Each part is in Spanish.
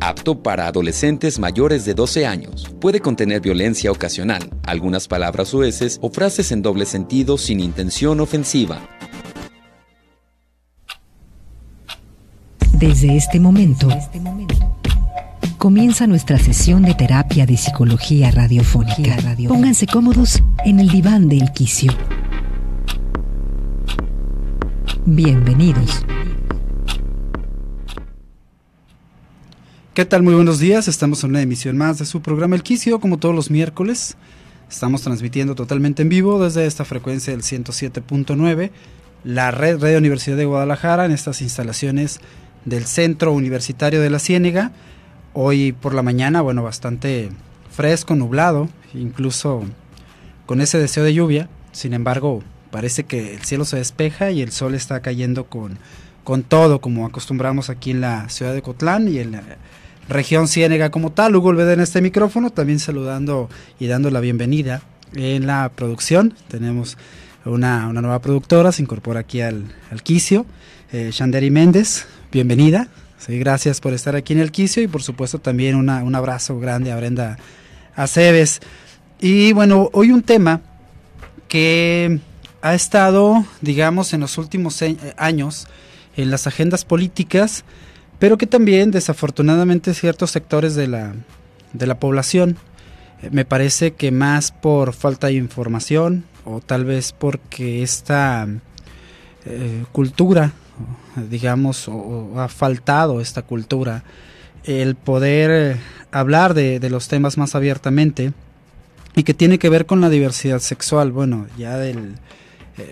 apto para adolescentes mayores de 12 años. Puede contener violencia ocasional, algunas palabras soeces o frases en doble sentido sin intención ofensiva. Desde este momento, comienza nuestra sesión de terapia de psicología radiofónica. Pónganse cómodos en el diván del quicio. Bienvenidos. ¿Qué tal? Muy buenos días. Estamos en una emisión más de su programa El Quicio, como todos los miércoles. Estamos transmitiendo totalmente en vivo desde esta frecuencia del 107.9, la red Radio Universidad de Guadalajara, en estas instalaciones del Centro Universitario de la Ciénega. Hoy por la mañana, bastante fresco, nublado, incluso con ese deseo de lluvia. Sin embargo, parece que el cielo se despeja y el sol está cayendo con todo, como acostumbramos aquí en la ciudad de Cotlán y en la región Ciénega como tal. Hugo Olveda en este micrófono, también saludando y dando la bienvenida en la producción. Tenemos una nueva productora, se incorpora aquí al Quicio, Shanderi Méndez, bienvenida. Sí, gracias por estar aquí en el Quicio y por supuesto también un abrazo grande a Brenda Aceves. Y bueno, hoy un tema que ha estado, digamos, en los últimos años en las agendas políticas, pero que también desafortunadamente ciertos sectores de la población, me parece que más por falta de información o tal vez porque esta cultura, digamos, o ha faltado esta cultura, el poder hablar de los temas más abiertamente y que tiene que ver con la diversidad sexual. Bueno, ya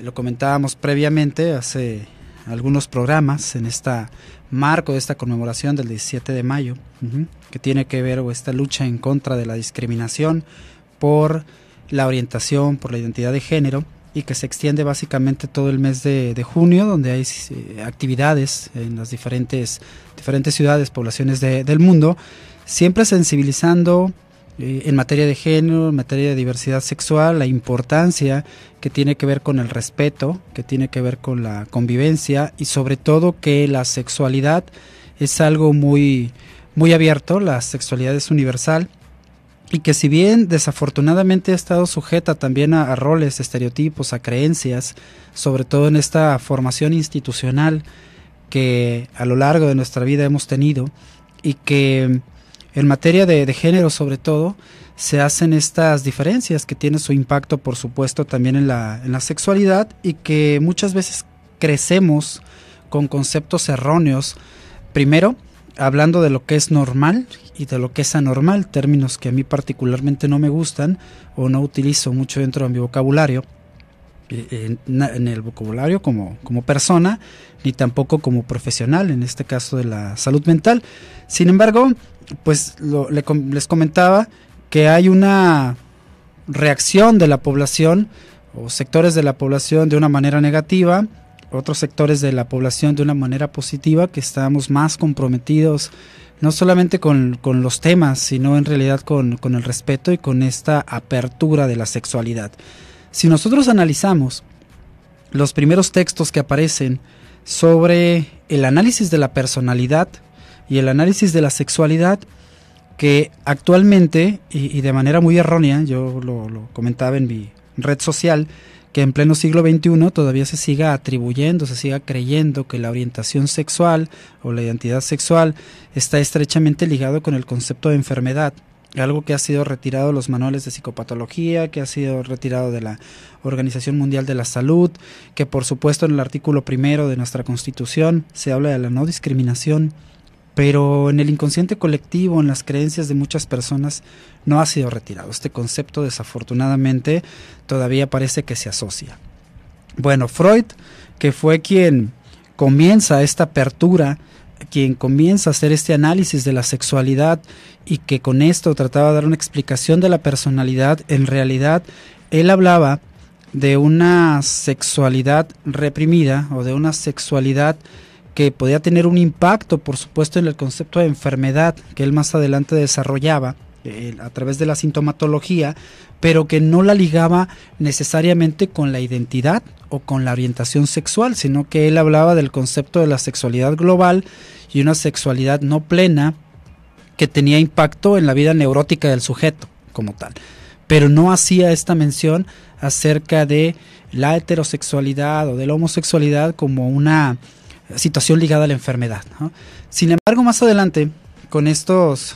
lo comentábamos previamente hace algunos programas en esta marco de esta conmemoración del 17 de mayo, que tiene que ver esta lucha en contra de la discriminación por la orientación, por la identidad de género, y que se extiende básicamente todo el mes de junio, donde hay actividades en las diferentes ciudades, poblaciones del mundo, siempre sensibilizando en materia de género, en materia de diversidad sexual, la importancia que tiene que ver con el respeto, que tiene que ver con la convivencia y sobre todo que la sexualidad es algo muy, muy abierto, la sexualidad es universal y que si bien desafortunadamente ha estado sujeta también a roles, estereotipos, a creencias, sobre todo en esta formación institucional que a lo largo de nuestra vida hemos tenido y que en materia de género sobre todo se hacen estas diferencias que tienen su impacto por supuesto también en la sexualidad y que muchas veces crecemos con conceptos erróneos, primero hablando de lo que es normal y de lo que es anormal, términos que a mí particularmente no me gustan o no utilizo mucho dentro de mi vocabulario, en el vocabulario como persona, ni tampoco como profesional, en este caso de la salud mental. Sin embargo, pues les comentaba que hay una reacción de la población o sectores de la población de una manera negativa, otros sectores de la población de una manera positiva, que estamos más comprometidos no solamente con los temas, sino en realidad con el respeto y con esta apertura de la sexualidad. Si nosotros analizamos los primeros textos que aparecen sobre el análisis de la personalidad y el análisis de la sexualidad, que actualmente, y de manera muy errónea, yo lo comentaba en mi red social, que en pleno siglo XXI todavía se siga atribuyendo, se siga creyendo que la orientación sexual o la identidad sexual está estrechamente ligado con el concepto de enfermedad, algo que ha sido retirado de los manuales de psicopatología, que ha sido retirado de la Organización Mundial de la Salud, que por supuesto en el artículo 1 de nuestra Constitución se habla de la no discriminación, pero en el inconsciente colectivo, en las creencias de muchas personas, no ha sido retirado. Este concepto, desafortunadamente, todavía parece que se asocia. Bueno, Freud, que fue quien comienza esta apertura, quien comienza a hacer este análisis de la sexualidad y que con esto trataba de dar una explicación de la personalidad, en realidad él hablaba de una sexualidad reprimida o de una sexualidad que podía tener un impacto, por supuesto, en el concepto de enfermedad que él más adelante desarrollaba a través de la sintomatología, pero que no la ligaba necesariamente con la identidad o con la orientación sexual, sino que él hablaba del concepto de la sexualidad global y una sexualidad no plena que tenía impacto en la vida neurótica del sujeto como tal, pero no hacía esta mención acerca de la heterosexualidad o de la homosexualidad como una situación ligada a la enfermedad, ¿no? Sin embargo, más adelante, con estas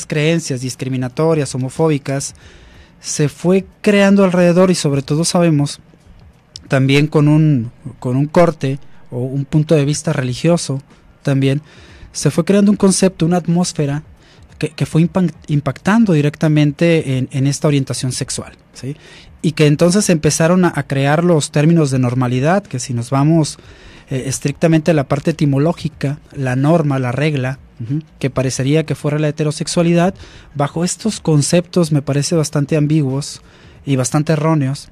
creencias discriminatorias, homofóbicas, se fue creando alrededor, y sobre todo sabemos, también con un corte o un punto de vista religioso, también se fue creando un concepto, una atmósfera que fue impactando directamente en esta orientación sexual, ¿sí? Y que entonces empezaron a crear los términos de normalidad, que si nos vamos estrictamente a la parte etimológica, la norma, la regla, que parecería que fuera la heterosexualidad, bajo estos conceptos me parece bastante ambiguos y bastante erróneos,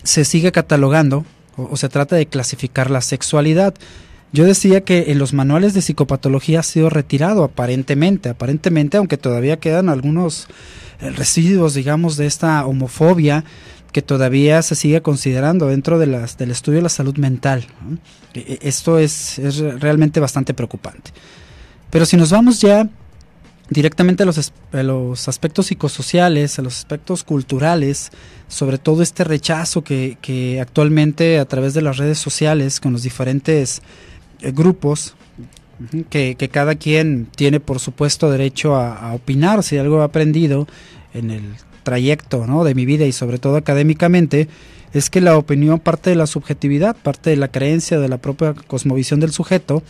se sigue catalogando o se trata de clasificar la sexualidad. Yo decía que en los manuales de psicopatología ha sido retirado aparentemente, aunque todavía quedan algunos residuos, digamos, de esta homofobia que todavía se sigue considerando dentro de del estudio de la salud mental, ¿no? Esto es realmente bastante preocupante. Pero si nos vamos ya directamente a los aspectos psicosociales, a los aspectos culturales, sobre todo este rechazo que actualmente a través de las redes sociales con los diferentes grupos, que cada quien tiene por supuesto derecho a opinar si algo ha aprendido en el trayecto, ¿no?, de mi vida y sobre todo académicamente, es que la opinión parte de la subjetividad, parte de la creencia, de la propia cosmovisión del sujeto,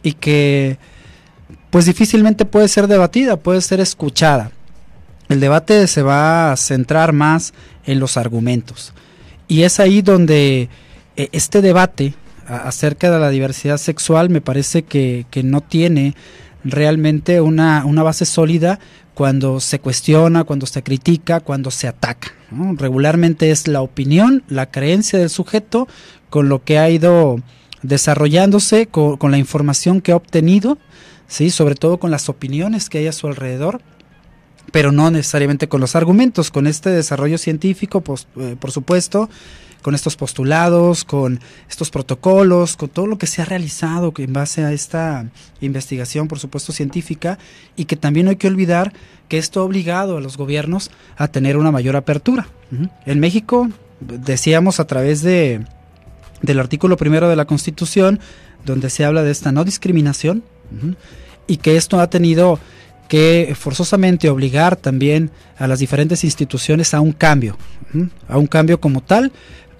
y que pues difícilmente puede ser debatida, puede ser escuchada. El debate se va a centrar más en los argumentos, y es ahí donde este debate acerca de la diversidad sexual me parece que no tiene realmente una base sólida cuando se cuestiona, cuando se critica, cuando se ataca, ¿no? Regularmente es la opinión, la creencia del sujeto con lo que ha ido desarrollándose, con la información que ha obtenido, ¿sí?, sobre todo con las opiniones que hay a su alrededor, pero no necesariamente con los argumentos, con este desarrollo científico, por supuesto, con estos postulados, con estos protocolos, con todo lo que se ha realizado en base a esta investigación, por supuesto, científica, y que también no hay que olvidar que esto ha obligado a los gobiernos a tener una mayor apertura. En México, decíamos a través del artículo 1 de la Constitución, donde se habla de esta no discriminación, y que esto ha tenido que forzosamente obligar también a las diferentes instituciones a un cambio como tal,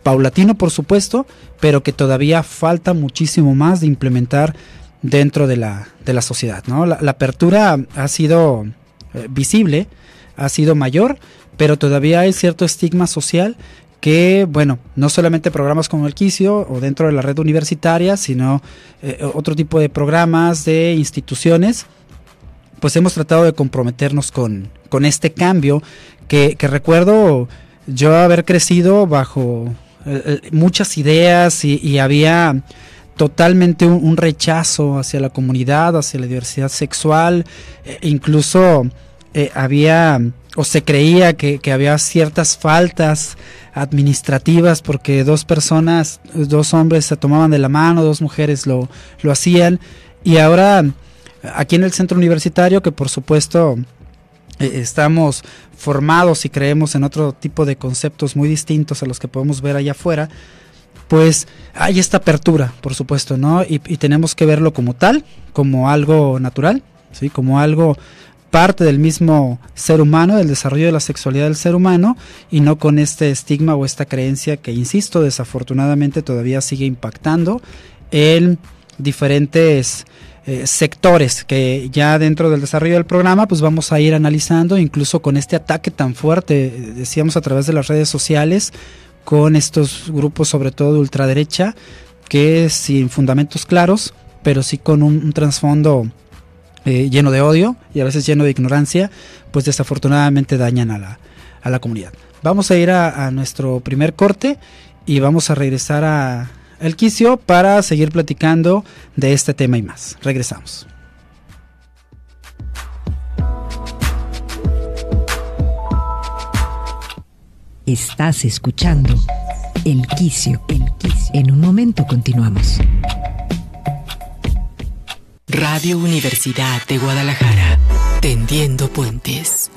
paulatino por supuesto, pero que todavía falta muchísimo más de implementar dentro de la sociedad, ¿no? La apertura ha sido visible, ha sido mayor, pero todavía hay cierto estigma social que, bueno, no solamente programas como el Quicio o dentro de la red universitaria, sino otro tipo de programas, de instituciones, pues hemos tratado de comprometernos con este cambio que recuerdo yo haber crecido bajo muchas ideas y había totalmente un rechazo hacia la comunidad, hacia la diversidad sexual, incluso había o se creía que había ciertas faltas administrativas porque dos hombres se tomaban de la mano, dos mujeres lo hacían, y ahora aquí en el centro universitario, que por supuesto estamos formados y creemos en otro tipo de conceptos muy distintos a los que podemos ver allá afuera, pues hay esta apertura, por supuesto, ¿no? Y tenemos que verlo como tal, como algo natural, ¿sí?, como algo parte del mismo ser humano, del desarrollo de la sexualidad del ser humano, y no con este estigma o esta creencia que, insisto, desafortunadamente todavía sigue impactando en diferentes sectores que ya dentro del desarrollo del programa pues vamos a ir analizando, incluso con este ataque tan fuerte, decíamos, a través de las redes sociales, con estos grupos sobre todo de ultraderecha, que sin fundamentos claros, pero sí con un trasfondo lleno de odio y a veces lleno de ignorancia, pues desafortunadamente dañan a la comunidad. Vamos a ir a nuestro primer corte y vamos a regresar a El Quicio para seguir platicando de este tema y más. Regresamos. Estás escuchando El Quicio. En un momento continuamos. Radio Universidad de Guadalajara, tendiendo puentes.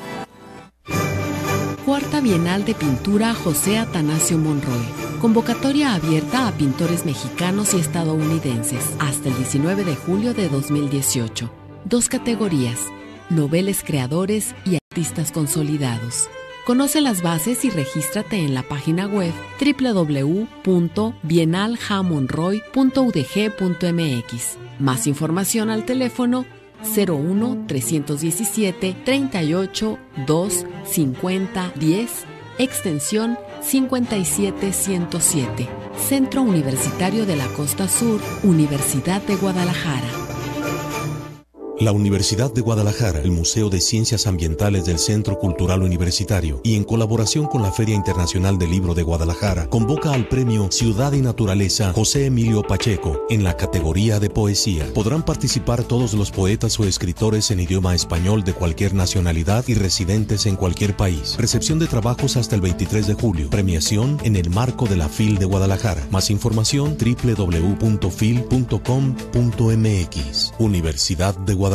Cuarta Bienal de Pintura José Atanasio Monroy. Convocatoria abierta a pintores mexicanos y estadounidenses hasta el 19 de julio de 2018. 2 categorías: noveles creadores y artistas consolidados. Conoce las bases y regístrate en la página web www.bienaljamonroy.udg.mx. Más información al teléfono 01-317 38 2 50 10, extensión 57107. Centro Universitario de la Costa Sur, Universidad de Guadalajara. La Universidad de Guadalajara, el Museo de Ciencias Ambientales del Centro Cultural Universitario y en colaboración con la Feria Internacional del Libro de Guadalajara, convoca al premio Ciudad y Naturaleza José Emilio Pacheco en la categoría de poesía. Podrán participar todos los poetas o escritores en idioma español de cualquier nacionalidad y residentes en cualquier país. Recepción de trabajos hasta el 23 de julio. Premiación en el marco de la FIL de Guadalajara. Más información www.fil.com.mx. Universidad de Guadalajara.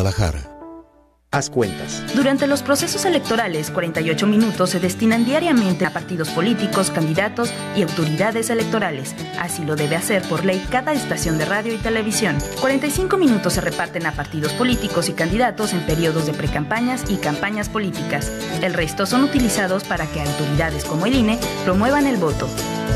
Haz cuentas. Durante los procesos electorales, 48 minutos se destinan diariamente a partidos políticos, candidatos y autoridades electorales. Así lo debe hacer por ley cada estación de radio y televisión. 45 minutos se reparten a partidos políticos y candidatos en periodos de precampañas y campañas políticas. El resto son utilizados para que autoridades como el INE promuevan el voto.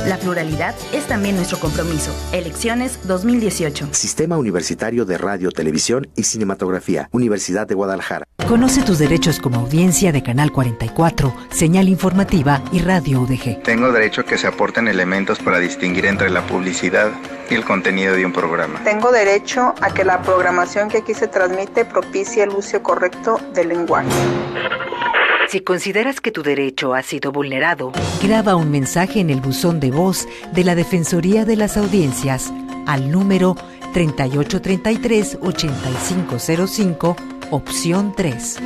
La pluralidad es también nuestro compromiso. Elecciones 2018. Sistema Universitario de Radio, Televisión y Cinematografía. Universidad de Guadalajara. Conoce tus derechos como audiencia de Canal 44, Señal Informativa y Radio UDG. Tengo derecho a que se aporten elementos para distinguir entre la publicidad y el contenido de un programa. Tengo derecho a que la programación que aquí se transmite propicie el uso correcto del lenguaje. Si consideras que tu derecho ha sido vulnerado, graba un mensaje en el buzón de voz de la Defensoría de las Audiencias al número 3833-8505, opción 3.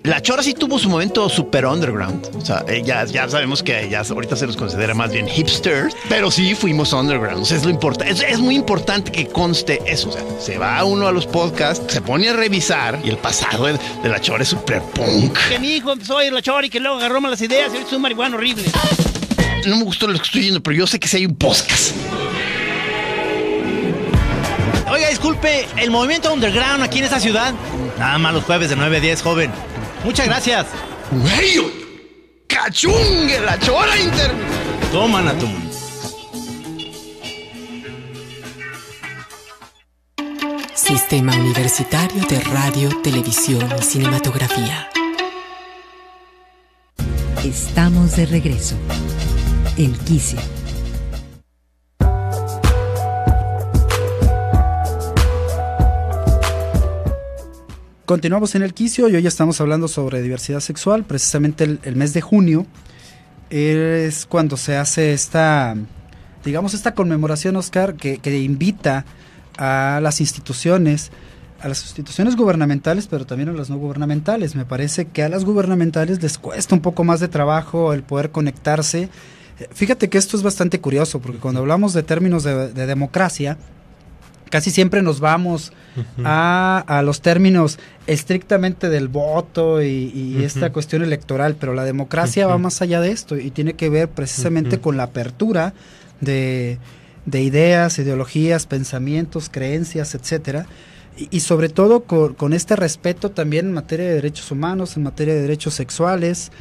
La Chora sí tuvo su momento super underground. O sea, ya sabemos que ya ahorita se nos considera más bien hipsters, pero sí fuimos underground. O sea, es lo importante. Es muy importante que conste eso. O sea, se va uno a los podcasts, se pone a revisar y el pasado de la Chora es super punk. Que mi hijo empezó a ir la Chora y que luego agarró malas ideas y ahorita es un marihuano horrible. No me gustó lo que estoy yendo, pero yo sé que sí hay un podcast. Oiga, disculpe, ¿el movimiento underground aquí en esta ciudad? Nada más los jueves de 9 a 10, joven. Muchas gracias. ¡Güey! ¡Cachungue! ¡La Chora Inter! Toma, Natum. Sistema Universitario de Radio, Televisión y Cinematografía. Estamos de regreso. El Quicio. Continuamos en el Quicio y hoy estamos hablando sobre diversidad sexual. Precisamente el mes de junio es cuando se hace esta conmemoración, Oscar, que invita a las instituciones gubernamentales, pero también a las no gubernamentales. Me parece que a las gubernamentales les cuesta un poco más de trabajo el poder conectarse. Fíjate que esto es bastante curioso, porque cuando hablamos de términos de democracia, casi siempre nos vamos a los términos estrictamente del voto y esta cuestión electoral, pero la democracia va más allá de esto y tiene que ver precisamente con la apertura de ideas, ideologías, pensamientos, creencias, etcétera, y sobre todo con este respeto también en materia de derechos humanos, en materia de derechos sexuales,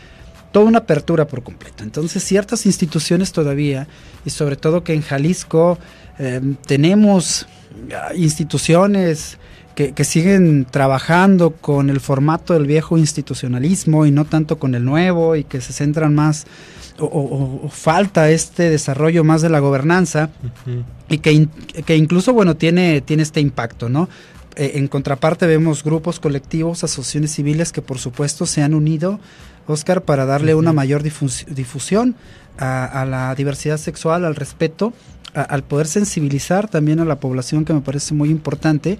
toda una apertura por completo. Entonces ciertas instituciones todavía, y sobre todo que en Jalisco tenemos instituciones que siguen trabajando con el formato del viejo institucionalismo y no tanto con el nuevo, y que se centran más o falta este desarrollo más de la gobernanza, y que incluso tiene este impacto, ¿no? En contraparte vemos grupos colectivos, asociaciones civiles que por supuesto se han unido, Oscar, para darle una mayor difusión a la diversidad sexual, al respeto, al poder sensibilizar también a la población, que me parece muy importante,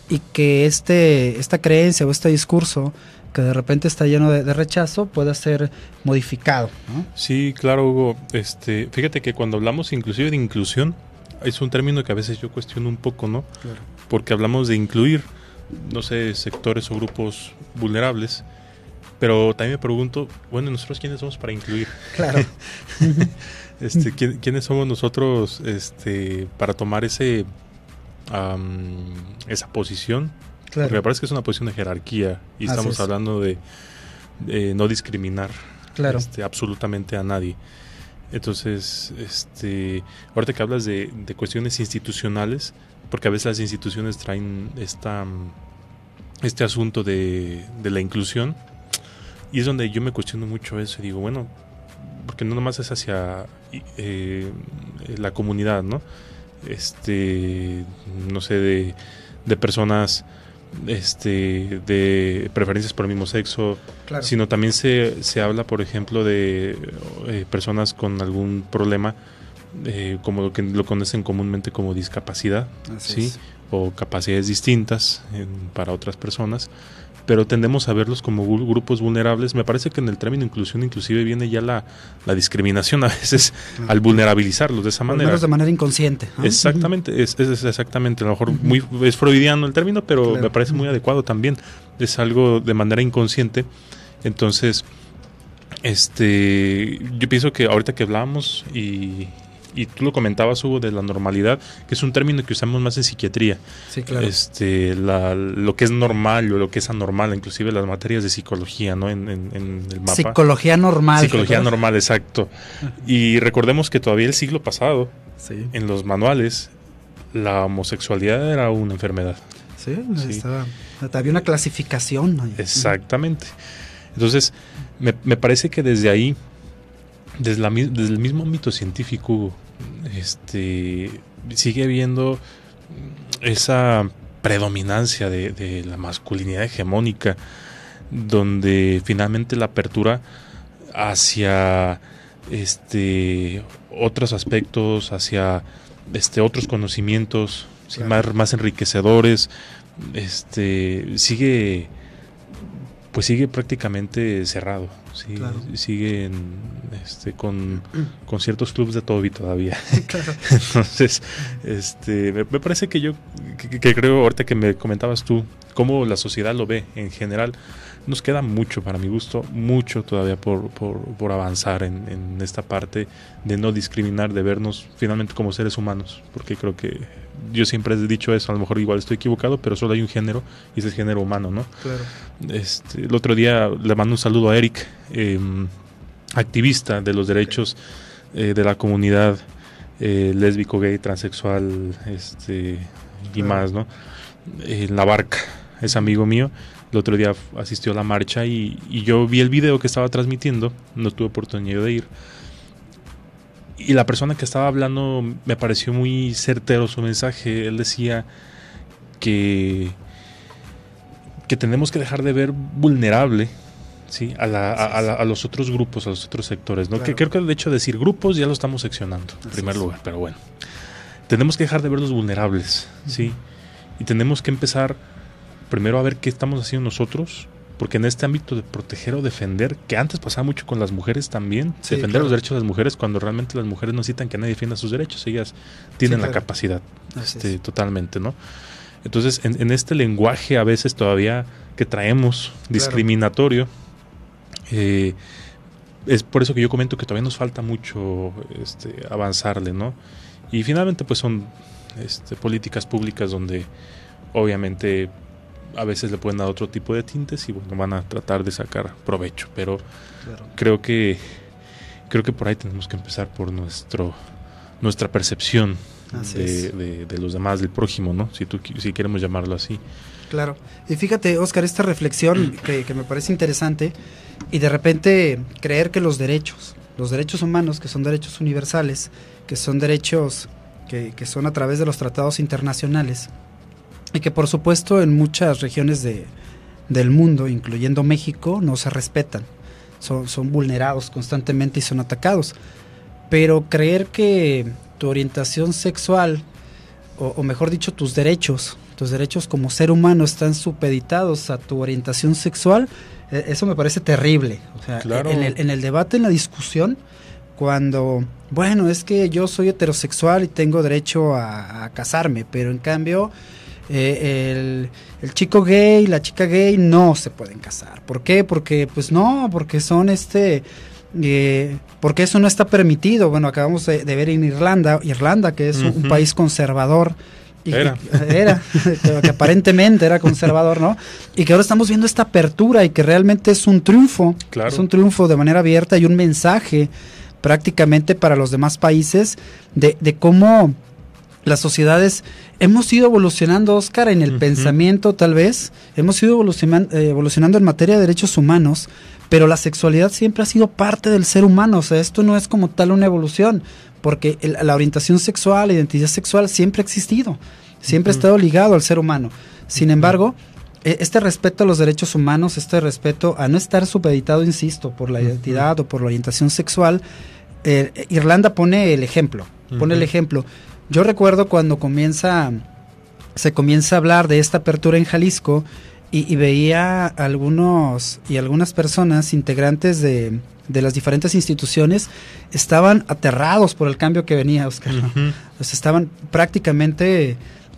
y que esta creencia o este discurso que de repente está lleno de rechazo pueda ser modificado, ¿no? Sí, claro, Hugo. Fíjate que cuando hablamos inclusive de inclusión, es un término que a veces yo cuestiono un poco, ¿no? Claro. porque hablamos de incluir, no sé, sectores o grupos vulnerables, pero también me pregunto, bueno, ¿nosotros quiénes somos para incluir? Claro. ¿Quiénes somos nosotros para tomar esa posición? Claro. Porque me parece que es una posición de jerarquía y estamos hablando de no discriminar absolutamente a nadie. Entonces, ahorita que hablas de cuestiones institucionales, porque a veces las instituciones traen este asunto de la inclusión, y es donde yo me cuestiono mucho eso y digo, bueno, porque no nomás es hacia la comunidad, ¿no? No sé, de personas de preferencias por el mismo sexo, claro, sino también se habla, por ejemplo, de personas con algún problema, como lo que lo conocen comúnmente como discapacidad, ¿sí? O capacidades distintas para otras personas, pero tendemos a verlos como grupos vulnerables. Me parece que en el término inclusión inclusive viene ya la discriminación a veces al vulnerabilizarlos de esa manera. Menos de manera inconsciente, ¿no? Exactamente, es exactamente, a lo mejor es freudiano el término, pero claro, me parece muy adecuado también. Es algo de manera inconsciente. Entonces, yo pienso que ahorita que hablábamos y tú lo comentabas, Hugo, de la normalidad, que es un término que usamos más en psiquiatría. Sí, claro. Lo que es normal o lo que es anormal, inclusive las materias de psicología, ¿no? En el mapa. Psicología normal. Psicología ¿verdad? Normal, exacto. Y recordemos que todavía el siglo pasado, en los manuales, la homosexualidad era una enfermedad. Sí. Había una clasificación, ¿no? Exactamente. Entonces, me parece que desde ahí, desde el mismo ámbito científico, sigue habiendo esa predominancia de la masculinidad hegemónica, donde finalmente la apertura hacia otros aspectos, hacia otros conocimientos, claro, más enriquecedores, sigue prácticamente cerrado. Sí, claro. Siguen con ciertos clubes de Toby todavía. Claro. Entonces, me parece que que creo, ahorita que me comentabas tú, cómo la sociedad lo ve en general, nos queda mucho, para mi gusto, mucho todavía por avanzar en esta parte de no discriminar, de vernos finalmente como seres humanos, porque creo que yo siempre he dicho eso, a lo mejor igual estoy equivocado, pero solo hay un género y es el género humano, ¿no? Claro. El otro día le mando un saludo a Eric, activista de los derechos de la comunidad lésbico, gay, transexual, y más, ¿no? En La Barca, es amigo mío. El otro día asistió a la marcha y yo vi el video que estaba transmitiendo, no tuve oportunidad de ir. Y la persona que estaba hablando me pareció muy certero su mensaje. Él decía que tenemos que dejar de ver vulnerable, ¿sí? a los otros grupos, a los otros sectores, ¿no? Claro. Que creo que de hecho decir grupos ya lo estamos seccionando en primer lugar, pero bueno. Tenemos que dejar de verlos vulnerables, ¿sí? Y tenemos que empezar primero a ver qué estamos haciendo nosotros, porque en este ámbito de proteger o defender, que antes pasaba mucho con las mujeres también, defender claro, los derechos de las mujeres, cuando realmente las mujeres no necesitan que nadie defienda sus derechos, ellas tienen claro, la capacidad, totalmente, ¿no? Entonces, en este lenguaje a veces todavía que traemos discriminatorio, es por eso que yo comento que todavía nos falta mucho avanzarle, ¿no? Y finalmente pues son políticas públicas donde obviamente a veces le pueden dar otro tipo de tintes y bueno, van a tratar de sacar provecho, pero claro, creo que por ahí tenemos que empezar por nuestra percepción de los demás, del prójimo, ¿no? Si queremos llamarlo así. Claro. Y fíjate, Oscar, esta reflexión que me parece interesante, y de repente creer que los derechos humanos, que son derechos universales, que son derechos que son a través de los tratados internacionales, y que por supuesto en muchas regiones del mundo, incluyendo México, no se respetan, son vulnerados constantemente y son atacados. Pero creer que tu orientación sexual, o mejor dicho, tus derechos como ser humano están supeditados a tu orientación sexual, eso me parece terrible. O sea, claro, en el debate, en la discusión, cuando, bueno, es que yo soy heterosexual y tengo derecho a casarme, pero en cambio el chico gay, la chica gay no se pueden casar. ¿Por qué? Porque son porque eso no está permitido. Bueno, acabamos de ver en Irlanda, que es un país conservador. Que aparentemente era conservador, ¿no? Y que ahora estamos viendo esta apertura y que realmente es un triunfo. Claro. Es un triunfo de manera abierta y un mensaje prácticamente para los demás países de cómo las sociedades hemos ido evolucionando, Oscar, en el pensamiento tal vez, hemos ido evolucionando en materia de derechos humanos, pero la sexualidad siempre ha sido parte del ser humano. O sea, esto no es como tal una evolución, porque la orientación sexual, la identidad sexual siempre ha existido, siempre ha estado ligado al ser humano. Sin embargo, este respeto a los derechos humanos, este respeto a no estar supeditado, insisto, por la identidad o por la orientación sexual, Irlanda pone el ejemplo, Yo recuerdo cuando se comienza a hablar de esta apertura en Jalisco y veía algunas personas integrantes de las diferentes instituciones estaban aterrados por el cambio que venía, Oscar, ¿no? Pues estaban prácticamente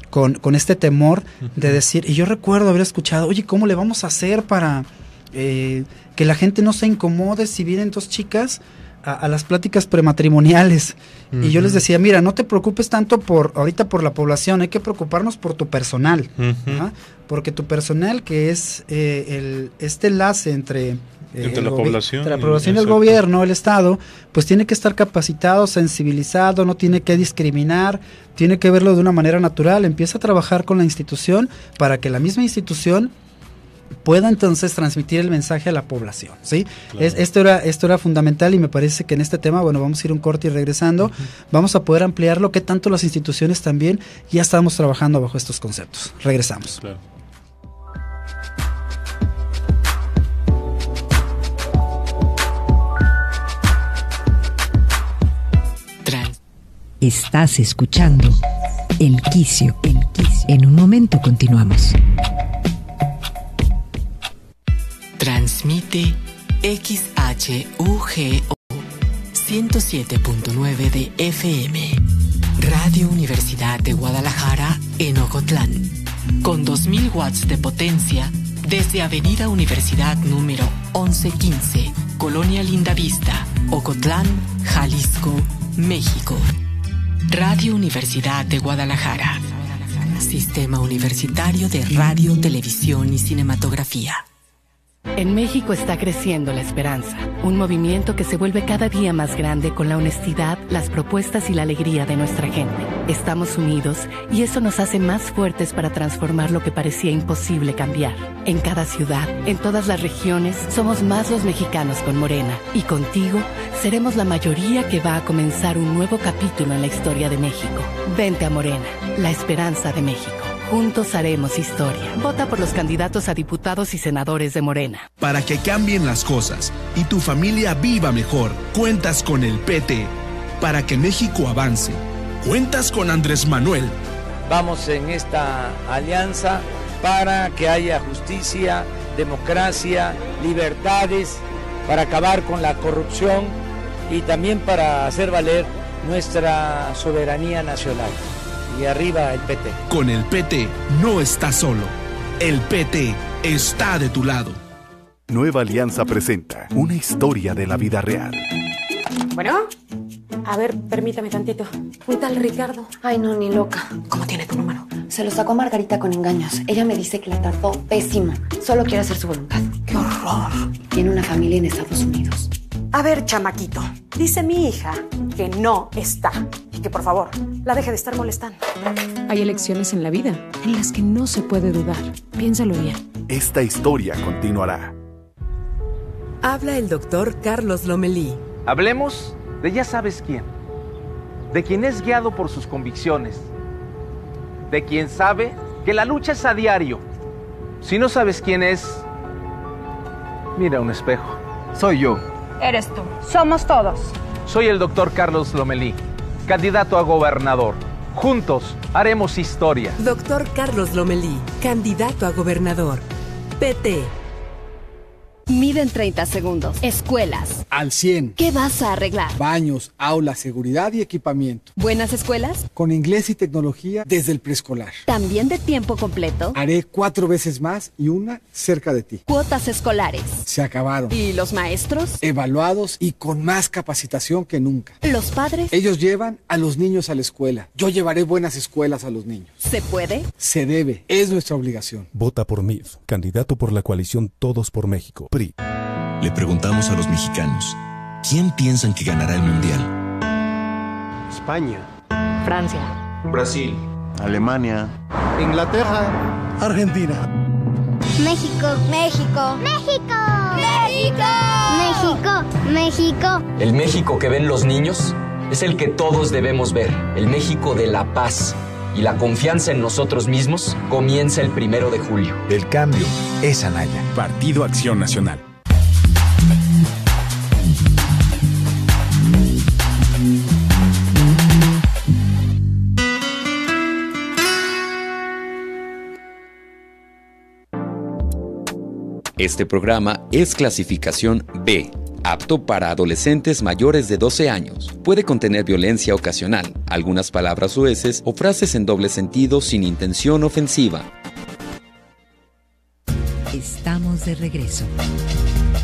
con este temor de decir, y yo recuerdo haber escuchado, oye, ¿cómo le vamos a hacer para que la gente no se incomode si vienen dos chicas a las pláticas prematrimoniales? Y yo les decía, mira, no te preocupes tanto ahorita por la población, hay que preocuparnos por tu personal, porque tu personal, que es este enlace entre la población y el gobierno, el Estado, pues tiene que estar capacitado, sensibilizado, no tiene que discriminar, tiene que verlo de una manera natural. Empieza a trabajar con la institución para que la misma institución pueda entonces transmitir el mensaje a la población, ¿sí? Claro. Esto era fundamental, y me parece que en este tema, bueno, vamos a ir un corte y regresando, vamos a poder ampliarlo, que tanto las instituciones también ya estamos trabajando bajo estos conceptos. Regresamos. Claro. Estás escuchando El Quicio. En un momento continuamos. Transmite XHUGO 107.9 de FM. Radio Universidad de Guadalajara en Ocotlán. Con 2000 watts de potencia desde Avenida Universidad número 1115, Colonia Lindavista, Ocotlán, Jalisco, México. Radio Universidad de Guadalajara. Sistema Universitario de Radio, Televisión y Cinematografía. En México está creciendo la esperanza, un movimiento que se vuelve cada día más grande con la honestidad, las propuestas y la alegría de nuestra gente. Estamos unidos y eso nos hace más fuertes para transformar lo que parecía imposible cambiar. En cada ciudad, en todas las regiones, somos más los mexicanos con Morena, y contigo seremos la mayoría que va a comenzar un nuevo capítulo en la historia de México. Vente a Morena, la esperanza de México. Juntos haremos historia. Vota por los candidatos a diputados y senadores de Morena. Para que cambien las cosas y tu familia viva mejor, cuentas con el PT. Para que México avance, cuentas con Andrés Manuel. Vamos en esta alianza para que haya justicia, democracia, libertades, para acabar con la corrupción y también para hacer valer nuestra soberanía nacional. Y arriba el PT. Con el PT no estás solo. El PT está de tu lado. Nueva Alianza presenta una historia de la vida real. Bueno, a ver, permítame tantito. Un tal Ricardo. Ay, no, ni loca. ¿Cómo tiene tu número? Se lo sacó Margarita con engaños. Ella me dice que la trató pésimo. Solo quiere hacer su voluntad. ¡Qué horror! Tiene una familia en Estados Unidos. A ver, chamaquito, dice mi hija que no está y que por favor la deje de estar molestando. Hay elecciones en la vida en las que no se puede dudar. Piénsalo bien. Esta historia continuará. Habla el doctor Carlos Lomelí. Hablemos de ya sabes quién. De quien es guiado por sus convicciones. De quien sabe que la lucha es a diario. Si no sabes quién es, mira un espejo. Soy yo. Eres tú. Somos todos. Soy el doctor Carlos Lomelí, candidato a gobernador. Juntos haremos historia. Doctor Carlos Lomelí, candidato a gobernador. PT. Mide en 30 segundos. Escuelas. Al 100. ¿Qué vas a arreglar? Baños, aulas, seguridad y equipamiento. ¿Buenas escuelas? Con inglés y tecnología desde el preescolar. ¿También de tiempo completo? Haré 4 veces más y una cerca de ti. Cuotas escolares. Se acabaron. ¿Y los maestros? Evaluados y con más capacitación que nunca. ¿Los padres? Ellos llevan a los niños a la escuela. Yo llevaré buenas escuelas a los niños. ¿Se puede? Se debe. Es nuestra obligación. Vota por MIF, candidato por la coalición Todos por México. PRI. Le preguntamos a los mexicanos, ¿quién piensan que ganará el mundial? España. Francia. Brasil. Alemania. Inglaterra. Argentina. México. México. México. México. México. México. El México que ven los niños es el que todos debemos ver. El México de la paz. Y la confianza en nosotros mismos comienza el 1 de julio. El cambio es Anaya. Partido Acción Nacional. Este programa es clasificación B, apto para adolescentes mayores de 12 años. Puede contener violencia ocasional, algunas palabras soeces o frases en doble sentido sin intención ofensiva. Estamos de regreso.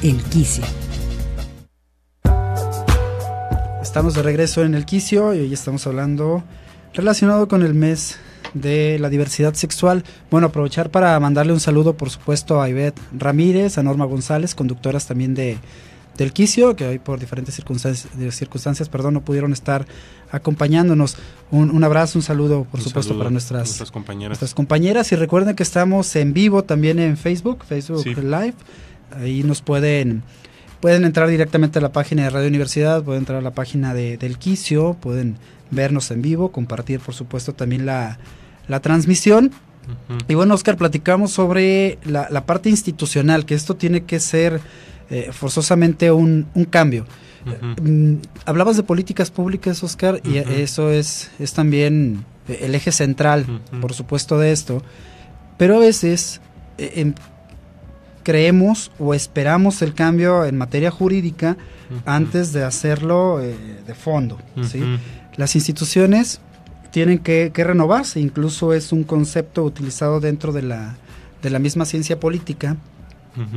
El Quicio. Estamos de regreso en El Quicio y hoy estamos hablando relacionado con el mes de la diversidad sexual. Bueno, aprovechar para mandarle un saludo, por supuesto, a Ivette Ramírez, a Norma González, conductoras también del Quicio, que hoy por diferentes circunstancias, no pudieron estar acompañándonos. Un abrazo, un saludo, por supuesto, para nuestras compañeras. Y recuerden que estamos en vivo también en Facebook sí. Live. Ahí nos pueden entrar directamente a la página de Radio Universidad, pueden entrar a la página del Quicio, pueden vernos en vivo, compartir, por supuesto, también la transmisión. Y bueno, Oscar, platicamos sobre la parte institucional, que esto tiene que ser forzosamente un cambio. Hablabas de políticas públicas, Oscar, y eso es también el eje central, por supuesto, de esto. Pero a veces creemos o esperamos el cambio en materia jurídica antes de hacerlo de fondo, ¿sí? Las instituciones tienen que renovarse, incluso es un concepto utilizado dentro de la misma ciencia política.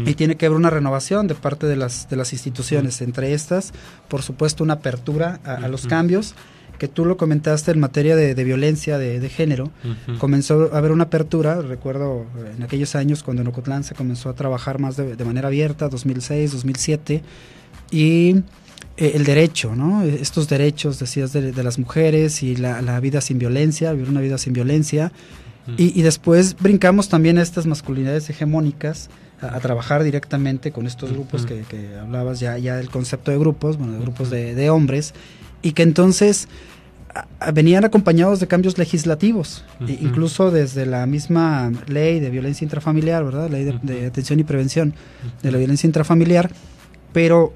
Y tiene que haber una renovación de parte de las instituciones, entre estas, por supuesto, una apertura a los cambios, que tú lo comentaste en materia de violencia de género. Comenzó a haber una apertura, recuerdo en aquellos años cuando en Ocotlán se comenzó a trabajar más de manera abierta, 2006, 2007, y el derecho, ¿no? Estos derechos, decías, de las mujeres y la vida sin violencia, vivir una vida sin violencia, y después brincamos también a estas masculinidades hegemónicas, a trabajar directamente con estos grupos que hablabas ya del concepto de grupos, de grupos de hombres, y que entonces venían acompañados de cambios legislativos, incluso desde la misma ley de violencia intrafamiliar, ¿verdad? Ley de atención y prevención de la violencia intrafamiliar, pero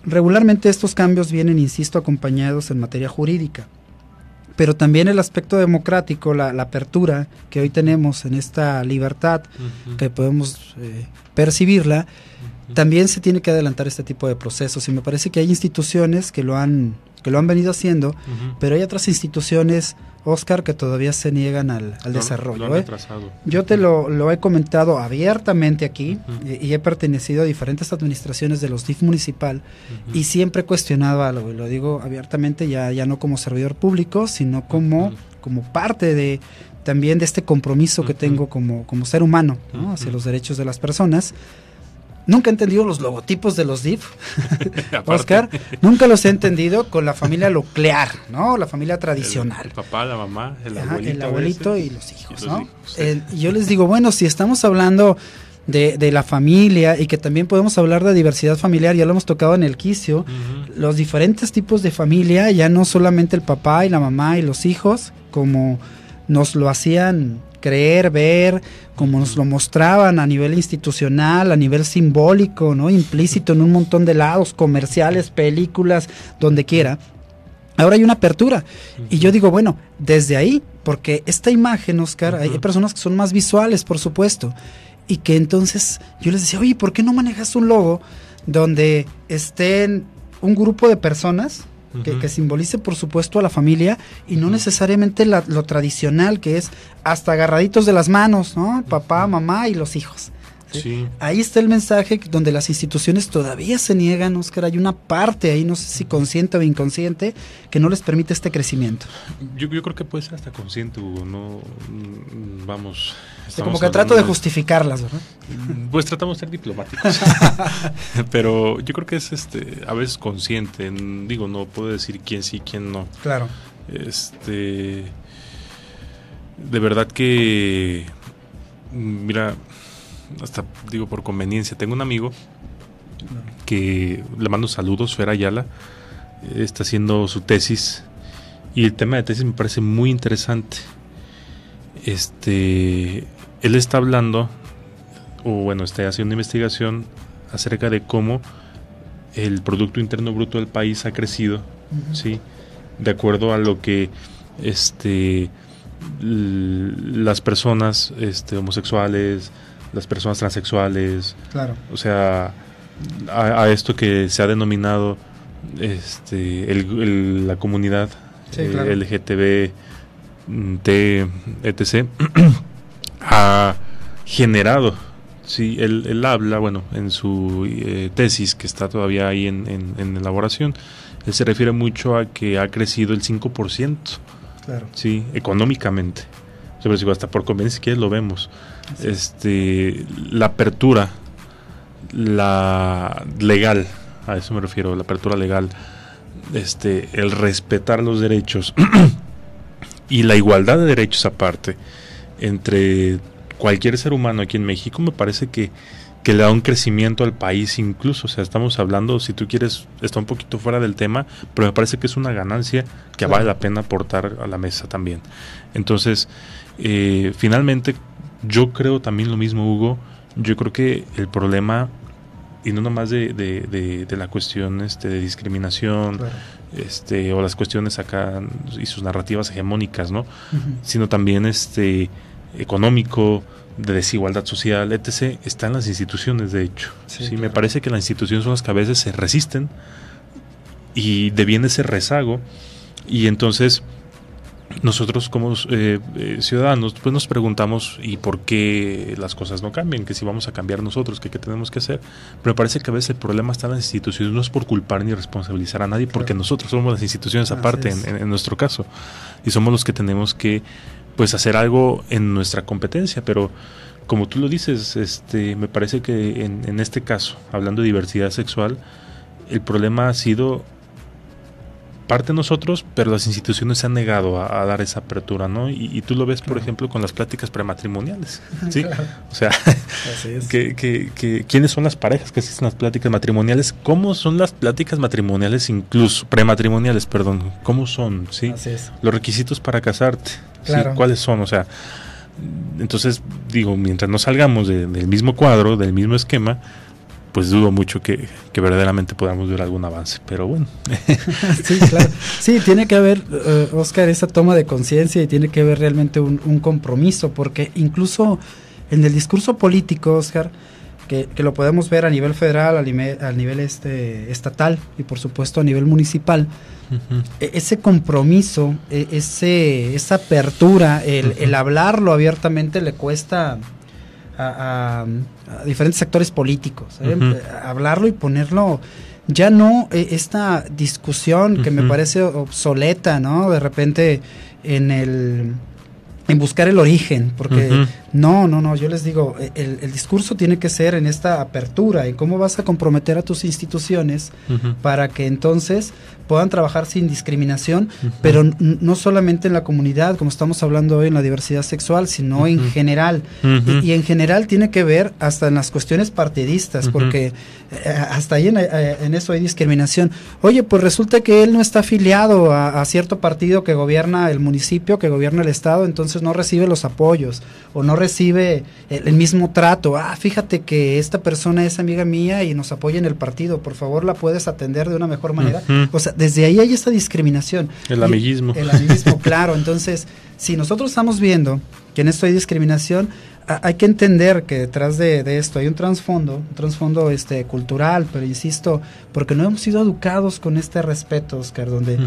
regularmente estos cambios vienen, insisto, acompañados en materia jurídica. Pero también el aspecto democrático, la apertura que hoy tenemos en esta libertad, que podemos percibirla, también se tiene que adelantar este tipo de procesos. Y me parece que hay instituciones que lo han venido haciendo, pero hay otras instituciones, Oscar, que todavía se niegan al desarrollo. Lo han retrasado. Yo te lo he comentado abiertamente aquí, y he pertenecido a diferentes administraciones de los DIF municipal, y siempre he cuestionado algo, y lo digo abiertamente, ya no como servidor público, sino como parte también de este compromiso que tengo como ser humano, ¿no? Hacia los derechos de las personas. Nunca he entendido los logotipos de los DIF, Oscar, nunca los he entendido con la familia nuclear, ¿no? La familia tradicional. El papá, la mamá, el abuelito y los hijos, ¿no? Yo les digo, bueno, si estamos hablando de la familia y que también podemos hablar de diversidad familiar, ya lo hemos tocado en el Quicio, los diferentes tipos de familia, ya no solamente el papá y la mamá y los hijos, como nos lo hacían creer, ver, como nos lo mostraban a nivel institucional, a nivel simbólico, ¿no? Implícito en un montón de lados, comerciales, películas, donde quiera. Ahora hay una apertura. Y yo digo, bueno, desde ahí, porque esta imagen, Oscar, hay personas que son más visuales, por supuesto, y que entonces yo les decía, oye, ¿por qué no manejas un logo donde estén un grupo de personas que simbolice, por supuesto, a la familia y no necesariamente lo tradicional, que es hasta agarraditos de las manos, ¿no? Papá, mamá y los hijos. ¿Sí? Ahí está el mensaje donde las instituciones todavía se niegan, Óscar. Hay una parte ahí, no sé si consciente o inconsciente, que no les permite este crecimiento. Yo creo que puede ser hasta consciente, Hugo. No, vamos. Como que trato de justificarlas, ¿verdad? Pues tratamos de ser diplomáticos. Pero yo creo que es a veces consciente. Digo, no puedo decir quién sí, quién no. Claro. De verdad que, mira, hasta digo por conveniencia, tengo un amigo que le mando saludos, Fer Ayala, está haciendo su tesis y el tema de tesis me parece muy interesante. Él está hablando, o bueno, está haciendo una investigación acerca de cómo el Producto Interno Bruto del país ha crecido, ¿sí? De acuerdo a lo que las personas homosexuales, las personas transexuales, claro, o sea, a esto que se ha denominado la comunidad, sí, claro, LGTB, etc. ha generado, sí, él habla, bueno, en su tesis, que está todavía ahí en elaboración, él se refiere mucho a que ha crecido el 5%, claro, sí, económicamente. Pero si hasta por conveniencia que lo vemos. La apertura, la legal, a eso me refiero, la apertura legal, el respetar los derechos y la igualdad de derechos aparte entre cualquier ser humano aquí en México, me parece que le da un crecimiento al país incluso. O sea, estamos hablando, si tú quieres, está un poquito fuera del tema, pero me parece que es una ganancia que vale la pena aportar a la mesa también. Entonces, finalmente, yo creo también lo mismo, Hugo. Yo creo que el problema, y no nomás de la cuestión de discriminación, claro, o las cuestiones acá y sus narrativas hegemónicas, ¿no? Sino también económico, de desigualdad social, etc., está en las instituciones, de hecho. Sí, claro. Me parece que las instituciones son las que a veces se resisten y deviene ese rezago, y entonces nosotros como ciudadanos pues nos preguntamos ¿y por qué las cosas no cambian? Que si vamos a cambiar nosotros, ¿qué tenemos que hacer? Pero me parece que a veces el problema está en las instituciones, no es por culpar ni responsabilizar a nadie, porque nosotros somos las instituciones aparte en nuestro caso, y somos los que tenemos que pues hacer algo en nuestra competencia. Pero como tú lo dices, me parece que en este caso, hablando de diversidad sexual, el problema ha sido parte de nosotros, pero las instituciones se han negado a dar esa apertura, ¿no? Y tú lo ves, por ejemplo, con las pláticas prematrimoniales, ¿sí? Claro. O sea, ¿quiénes son las parejas que asisten a las pláticas matrimoniales? ¿Cómo son las pláticas matrimoniales, incluso prematrimoniales, perdón? ¿Cómo son, sí? Así es. Los requisitos para casarte, claro, ¿sí? ¿Cuáles son? O sea, entonces, digo, mientras no salgamos del mismo cuadro, del mismo esquema, pues dudo mucho que verdaderamente podamos ver algún avance, pero bueno. Sí, claro. Sí, tiene que haber, Óscar, esa toma de conciencia, y tiene que haber realmente un compromiso, porque incluso en el discurso político, Óscar, que lo podemos ver a nivel federal, a nivel estatal y por supuesto a nivel municipal, ese compromiso, esa apertura, el hablarlo abiertamente le cuesta a diferentes sectores políticos, hablarlo y ponerlo, ya no esta discusión que me parece obsoleta, ¿no? De repente en buscar el origen, porque no, yo les digo, el discurso tiene que ser en esta apertura, y cómo vas a comprometer a tus instituciones para que entonces puedan trabajar sin discriminación, pero no solamente en la comunidad, como estamos hablando hoy en la diversidad sexual, sino en general, y en general tiene que ver hasta en las cuestiones partidistas, porque hasta ahí en eso hay discriminación. Oye, pues resulta que él no está afiliado a cierto partido que gobierna el municipio, que gobierna el estado, entonces no recibe los apoyos, o no recibe el mismo trato. Fíjate que esta persona es amiga mía y nos apoya en el partido, por favor la puedes atender de una mejor manera. O sea, desde ahí hay esta discriminación. El amiguismo. El amiguismo, claro. Entonces, si nosotros estamos viendo en esto hay discriminación, hay que entender que detrás de esto hay un trasfondo cultural, pero insisto, porque no hemos sido educados con este respeto, Oscar, donde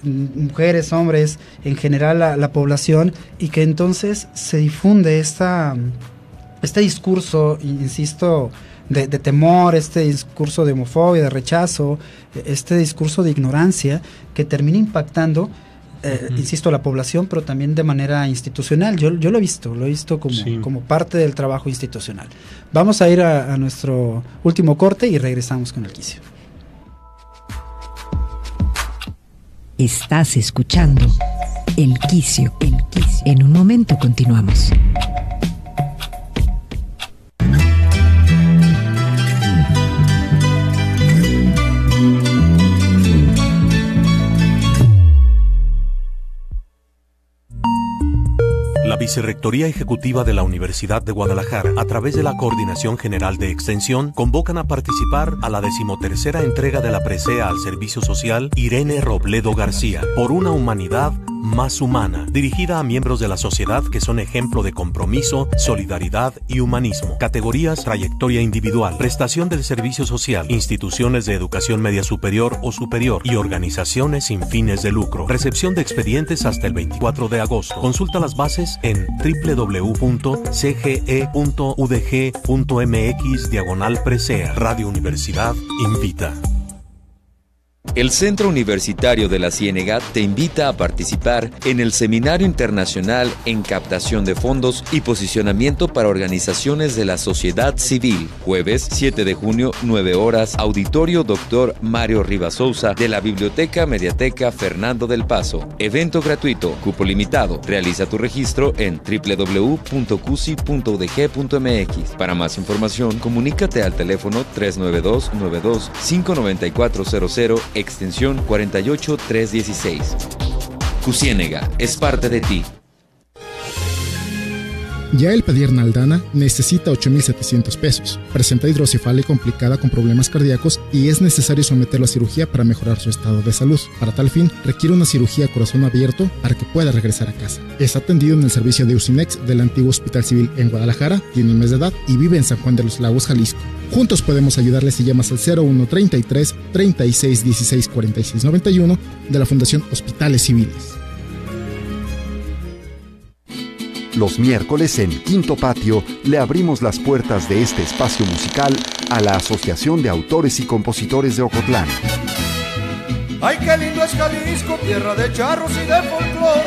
mujeres, hombres, en general la población, y que entonces se difunde este discurso, insisto, de temor, este discurso de homofobia, de rechazo, este discurso de ignorancia que termina impactando, insisto, a la población, pero también de manera institucional. Yo lo he visto como parte del trabajo institucional. Vamos a ir a nuestro último corte y regresamos con el quicio. Estás escuchando El Quicio. En un momento continuamos. La Vicerrectoría Ejecutiva de la Universidad de Guadalajara, a través de la Coordinación General de Extensión, convocan a participar a la 13ª entrega de la presea al servicio social Irene Robledo García, por una humanidad más humana, dirigida a miembros de la sociedad que son ejemplo de compromiso, solidaridad y humanismo. Categorías: trayectoria individual, prestación del servicio social, instituciones de educación media superior o superior y organizaciones sin fines de lucro. Recepción de expedientes hasta el 24 de agosto. Consulta las bases en www.cge.udg.mx/presea. Radio Universidad invita. El Centro Universitario de la Ciénega te invita a participar en el Seminario Internacional en Captación de Fondos y Posicionamiento para Organizaciones de la Sociedad Civil, jueves 7 de junio, 9 horas, Auditorio Dr. Mario Rivasouza de la Biblioteca Mediateca Fernando del Paso. Evento gratuito, cupo limitado. Realiza tu registro en www.cusi.udg.mx. Para más información, comunícate al teléfono 392-92-59400, extensión 48316. Cusiénega es parte de ti. Yael Padierna Aldana necesita 8,700 pesos. Presenta hidrocefalia complicada con problemas cardíacos y es necesario someterlo a cirugía para mejorar su estado de salud. Para tal fin, requiere una cirugía a corazón abierto para que pueda regresar a casa. Es atendido en el servicio de Ucinex del antiguo Hospital Civil en Guadalajara, tiene un mes de edad y vive en San Juan de los Lagos, Jalisco. Juntos podemos ayudarle si llamas al 0133 36 16 46 91 de la Fundación Hospitales Civiles. Los miércoles en Quinto Patio le abrimos las puertas de este espacio musical a la Asociación de Autores y Compositores de Ocotlán. ¡Ay, qué lindo es Jalisco, tierra de charros y de folclor!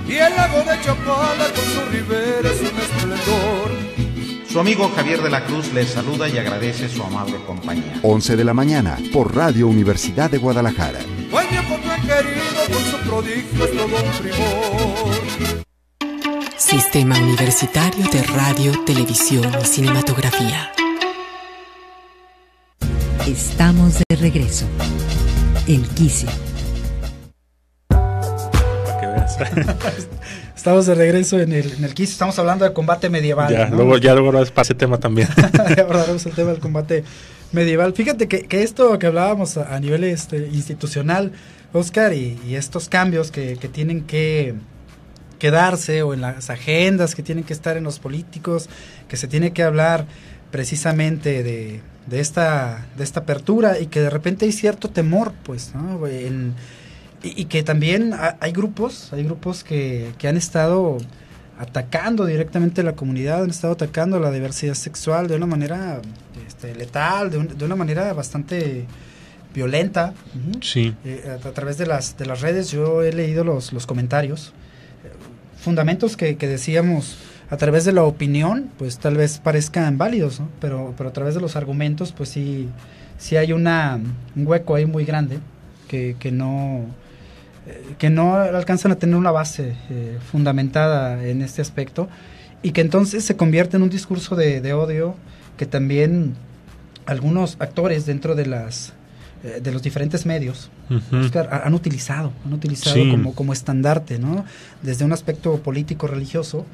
Y el lago de Chapala con su ribera es un esplendor. Su amigo Javier de la Cruz les saluda y agradece su amable compañía. 11 de la mañana por Radio Universidad de Guadalajara. ¡Ay, mi Ocotlán querido, con su prodigio es todo un primor! Sistema Universitario de Radio, Televisión y Cinematografía. Estamos de regreso. El Quicio. Estamos de regreso en el Quicio. Estamos hablando de combate medieval. Ya, ¿no? luego para ese tema también. Abordaremos el tema del combate medieval. Fíjate que esto que hablábamos a nivel institucional, Oscar, y estos cambios que tienen que darse, o en las agendas que tienen que estar en los políticos, que se tiene que hablar precisamente de esta apertura, y que de repente hay cierto temor, pues, ¿no? Y que también hay grupos que han estado atacando directamente a la comunidad, han estado atacando a la diversidad sexual de una manera letal, de una manera bastante violenta. Sí. A través de las redes yo he leído los comentarios, fundamentos que decíamos a través de la opinión, pues tal vez parezcan válidos, ¿no? Pero a través de los argumentos, pues sí hay un hueco ahí muy grande que no alcanzan a tener una base fundamentada en este aspecto, y que entonces se convierte en un discurso de odio que también algunos actores dentro de los diferentes medios, Oscar, han utilizado sí, como estandarte, ¿no? Desde un aspecto político religioso,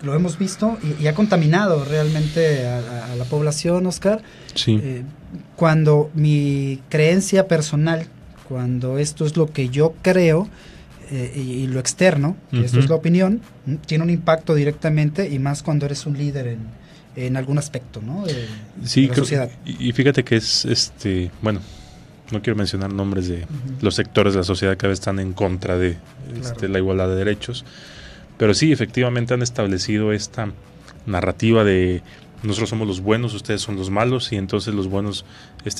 lo hemos visto, y ha contaminado realmente a la población, Oscar. Sí. Cuando mi creencia personal, cuando esto es lo que yo creo, y lo externo, que esto es la opinión, tiene un impacto directamente, y más cuando eres un líder en algún aspecto, ¿no? de la sociedad. Y fíjate que es, bueno, no quiero mencionar nombres de los sectores de la sociedad que cada vez están en contra de la igualdad de derechos, pero sí, efectivamente han establecido esta narrativa de nosotros somos los buenos, ustedes son los malos, y entonces los buenos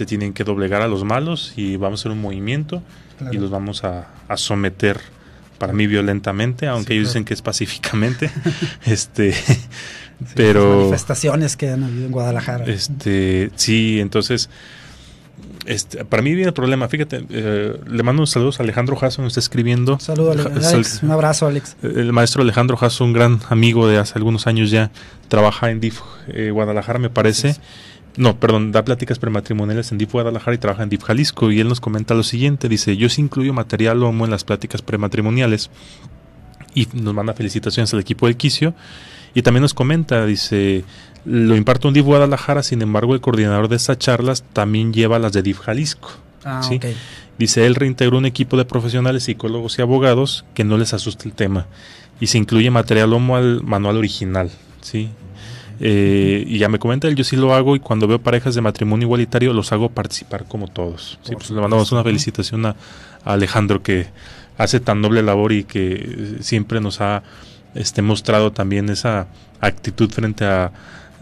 tienen que doblegar a los malos, y vamos a hacer un movimiento y los vamos a someter, para mí violentamente, aunque ellos dicen que es pacíficamente. Pero las manifestaciones que han habido en Guadalajara. Sí, entonces para mí viene el problema. Fíjate, le mando un saludo a Alejandro Jasso, nos está escribiendo. Saludo, Alex, un abrazo, Alex. El maestro Alejandro Jasso, un gran amigo de hace algunos años ya, trabaja en DIF Guadalajara, me parece. No, perdón, da pláticas prematrimoniales en DIF Guadalajara y trabaja en DIF Jalisco, y él nos comenta lo siguiente, dice: yo sí incluyo material homo en las pláticas prematrimoniales, y nos manda felicitaciones al equipo del Quicio, y también nos comenta, dice: lo imparto en DIF Guadalajara, sin embargo el coordinador de estas charlas también lleva las de DIF Jalisco. ¿Sí? Okay. Dice, él reintegró un equipo de profesionales, psicólogos y abogados que no les asusta el tema, y se incluye material homo al manual original, ¿sí? Y ya me comenta él, yo sí lo hago, y cuando veo parejas de matrimonio igualitario los hago participar como todos. ¿Sí? Pues le mandamos una felicitación a Alejandro, que hace tan noble labor y que siempre nos ha mostrado también esa actitud frente a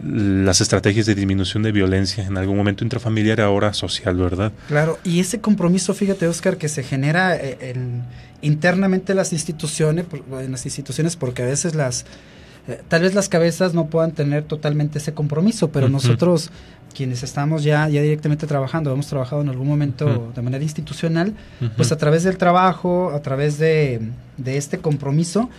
las estrategias de disminución de violencia, en algún momento intrafamiliar, ahora social, ¿verdad? Claro, y ese compromiso, fíjate, Oscar, que se genera internamente en las instituciones, porque a veces tal vez las cabezas no puedan tener totalmente ese compromiso, pero nosotros, quienes estamos ya directamente trabajando, hemos trabajado en algún momento de manera institucional, pues a través del trabajo, a través de este compromiso,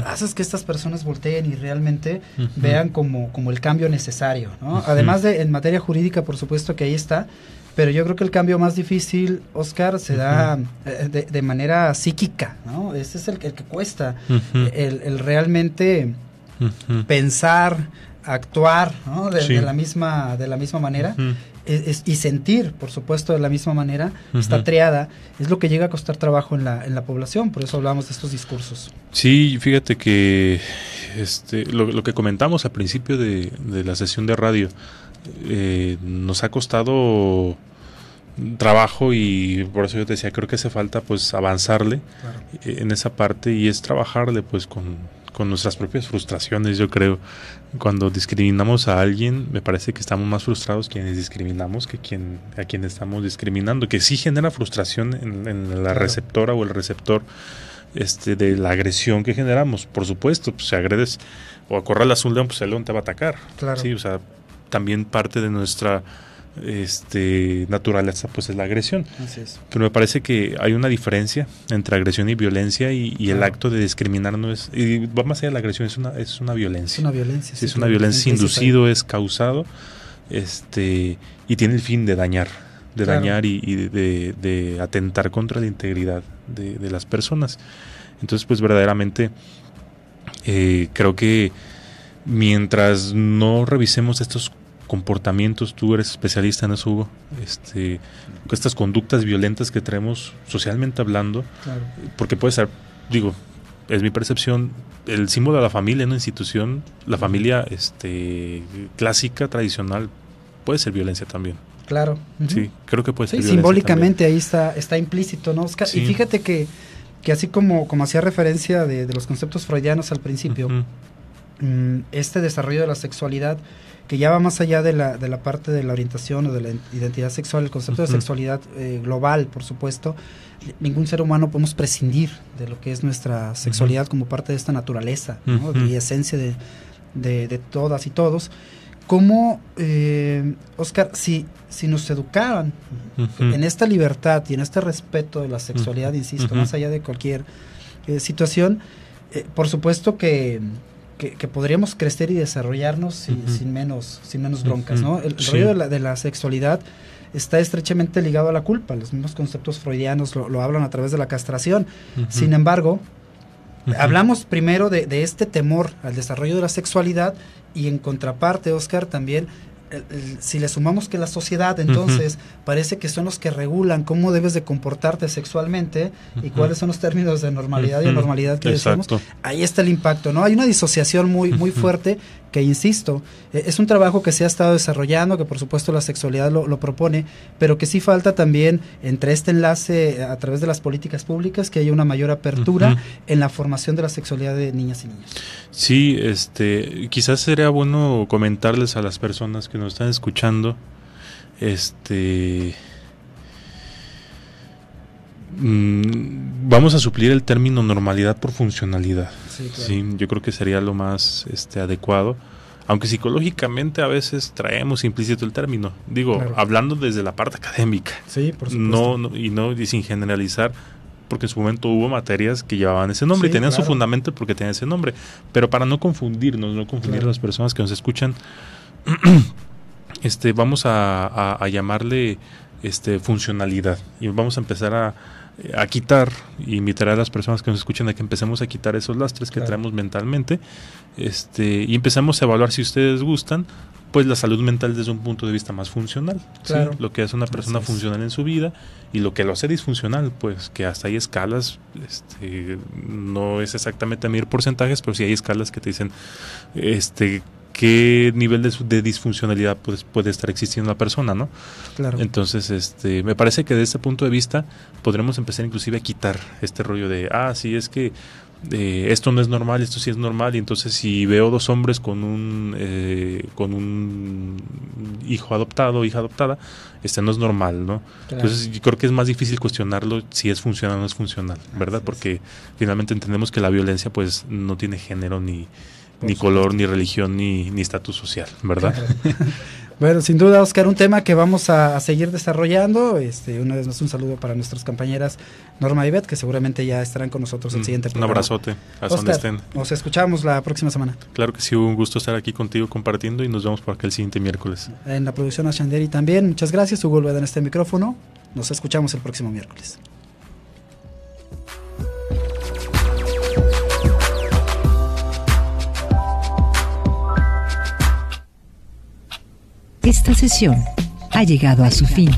haces que estas personas volteen y realmente vean como el cambio necesario, ¿no? Además de en materia jurídica, por supuesto que ahí está, pero yo creo que el cambio más difícil, Oscar, se da de manera psíquica, ¿no? Ese es el que cuesta, el realmente pensar, actuar, ¿no? de la misma manera, y sentir, por supuesto, de la misma manera. Esta triada es lo que llega a costar trabajo en la población, por eso hablamos de estos discursos. Sí, fíjate que lo que comentamos al principio de la sesión de radio, nos ha costado trabajo, y por eso yo te decía, creo que hace falta pues avanzarle en esa parte, y es trabajarle pues con nuestras propias frustraciones. Yo creo, cuando discriminamos a alguien, me parece que estamos más frustrados quienes discriminamos que a quien estamos discriminando, que sí genera frustración en la receptora o el receptor de la agresión que generamos. Por supuesto, pues, si agredes o acorralas a un león, pues el león te va a atacar. Claro. Sí, o sea, también parte de nuestra naturaleza pues es la agresión. Así es. Pero me parece que hay una diferencia entre agresión y violencia, y el acto de discriminar no es, y va más allá de la agresión, es una violencia. Es una violencia. Sí, es una violencia inducido, es causado, y tiene el fin de dañar, y de atentar contra la integridad de las personas. Entonces, pues verdaderamente creo que mientras no revisemos estos comportamientos, tú eres especialista en eso, Hugo, estas conductas violentas que traemos socialmente hablando, porque puede ser, digo, es mi percepción, el símbolo de la familia en una institución, la familia clásica, tradicional, puede ser violencia también. Claro. Sí, creo que puede ser violencia simbólicamente también. Ahí está implícito, ¿no, Oscar? Sí. Y fíjate que así como hacía referencia de los conceptos freudianos al principio, este desarrollo de la sexualidad, que ya va más allá de la parte de la orientación o de la identidad sexual, el concepto de sexualidad global, por supuesto. Ningún ser humano podemos prescindir de lo que es nuestra sexualidad como parte de esta naturaleza, ¿no? Y esencia de todas y todos. ¿Cómo, Oscar, si nos educaran en esta libertad y en este respeto de la sexualidad, insisto, más allá de cualquier situación, por supuesto que podríamos crecer y desarrollarnos sin menos broncas, ¿no? El rollo de la sexualidad está estrechamente ligado a la culpa. Los mismos conceptos freudianos lo hablan a través de la castración. Sin embargo, hablamos primero de este temor al desarrollo de la sexualidad, y en contraparte, Oscar, también si le sumamos que la sociedad entonces parece que son los que regulan cómo debes de comportarte sexualmente y cuáles son los términos de normalidad y anormalidad que decimos, ahí está el impacto, ¿no? Hay una disociación muy fuerte que, insisto, es un trabajo que se ha estado desarrollando, que por supuesto la sexualidad lo propone, pero que sí falta también entre este enlace a través de las políticas públicas que haya una mayor apertura en la formación de la sexualidad de niñas y niños. Sí, quizás sería bueno comentarles a las personas que nos están escuchando, vamos a suplir el término normalidad por funcionalidad. Sí, claro. Sí, yo creo que sería lo más adecuado, aunque psicológicamente a veces traemos implícito el término, hablando desde la parte académica. Sí, por supuesto. Y sin generalizar, porque en su momento hubo materias que llevaban ese nombre y tenían su fundamento porque tenían ese nombre, pero para no confundirnos, a las personas que nos escuchan, vamos a llamarle funcionalidad, y vamos a empezar a quitar, y invitar a las personas que nos escuchan a que empecemos a quitar esos lastres que traemos mentalmente, y empezamos a evaluar, si ustedes gustan, pues la salud mental desde un punto de vista más funcional, ¿sí? Lo que hace una persona funcional en su vida, y lo que lo hace disfuncional, pues que hasta hay escalas, no es exactamente a medir porcentajes, pero sí hay escalas que te dicen qué nivel de disfuncionalidad puede estar existiendo una persona, ¿no? Claro. Entonces, me parece que desde este punto de vista podremos empezar inclusive a quitar este rollo de, sí, es que esto no es normal, esto sí es normal, y entonces si veo dos hombres con un hijo adoptado o hija adoptada, no es normal, ¿no? Claro. Entonces yo creo que es más difícil cuestionarlo si es funcional o no es funcional, ¿verdad? Porque finalmente entendemos que la violencia pues no tiene género ni color, ni religión, ni estatus social, ¿verdad? Claro. Bueno, sin duda, Oscar, un tema que vamos a seguir desarrollando. Una vez más, un saludo para nuestras compañeras Norma y Beth, que seguramente ya estarán con nosotros el siguiente programa. Un abrazote, hasta donde estén. Nos escuchamos la próxima semana. Claro que sí, un gusto estar aquí contigo compartiendo, y nos vemos por acá el siguiente miércoles. En la producción a Shanderi también, muchas gracias. Hugo Olveda en este micrófono. Nos escuchamos el próximo miércoles. Esta sesión ha llegado a su fin.